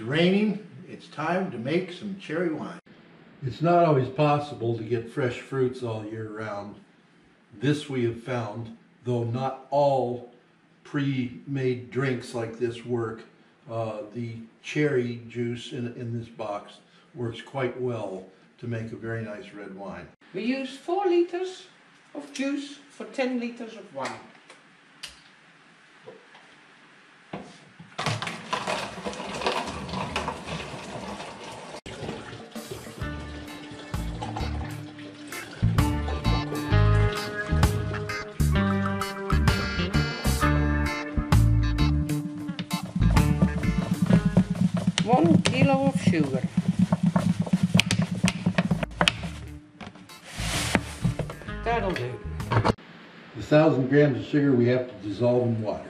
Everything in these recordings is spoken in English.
raining, it's time to make some cherry wine. It's not always possible to get fresh fruits all year round. This we have found, though not all pre-made drinks like this work. The cherry juice in this box works quite well to make a very nice red wine. We use 4 liters of juice for 10 liters of wine. One kilo of sugar. That'll do. The 1,000 grams of sugar we have to dissolve in water.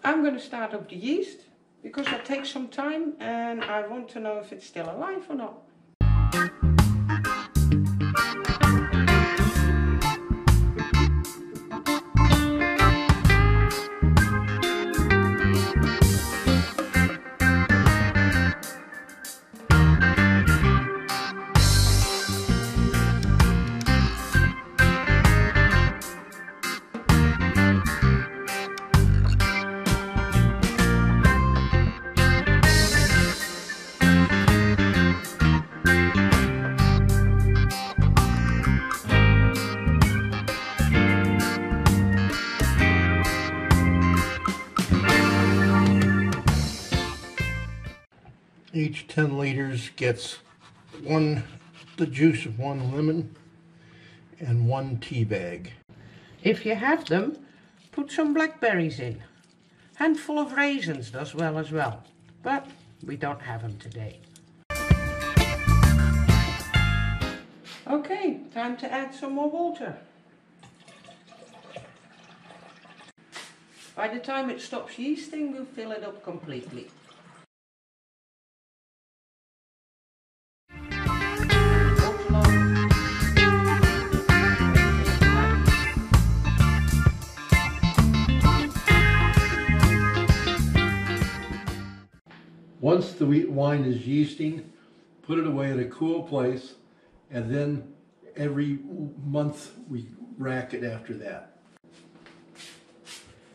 I'm going to start up the yeast because that takes some time and I want to know if it's still alive or not. Each 10 liters gets the juice of 1 lemon and 1 tea bag. If you have them, put some blackberries in. Handful of raisins does well as well, but we don't have them today. Okay, time to add some more water. By the time it stops yeasting, we'll fill it up completely. Once the wheat wine is yeasting, put it away in a cool place, and then every month we rack it after that.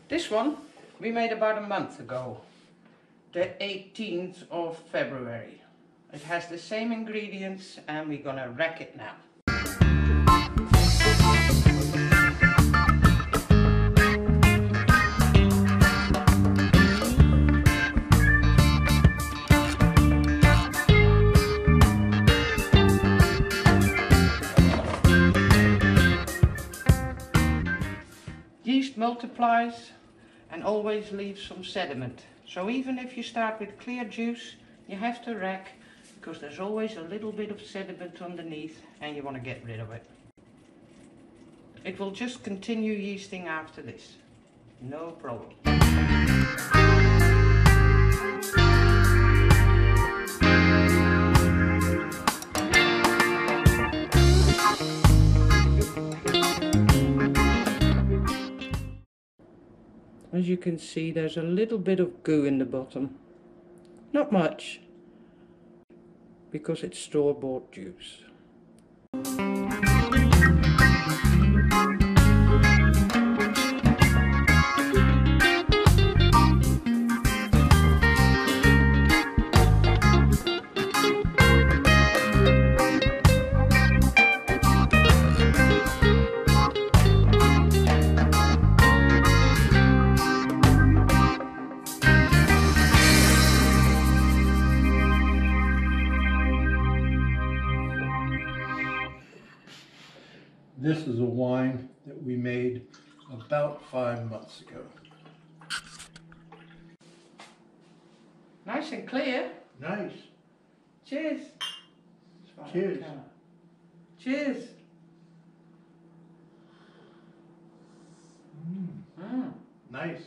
This one we made about a month ago, the 18th of February. It has the same ingredients and we're gonna rack it now. Yeast multiplies and always leaves some sediment. So even if you start with clear juice, you have to rack because there's always a little bit of sediment underneath and you want to get rid of it. It will just continue yeasting after this. No problem. As you can see, there's a little bit of goo in the bottom. Not much, because it's store-bought juice. This is a wine that we made about 5 months ago. Nice and clear. Nice. Cheers. Cheers. Cheers. Nice.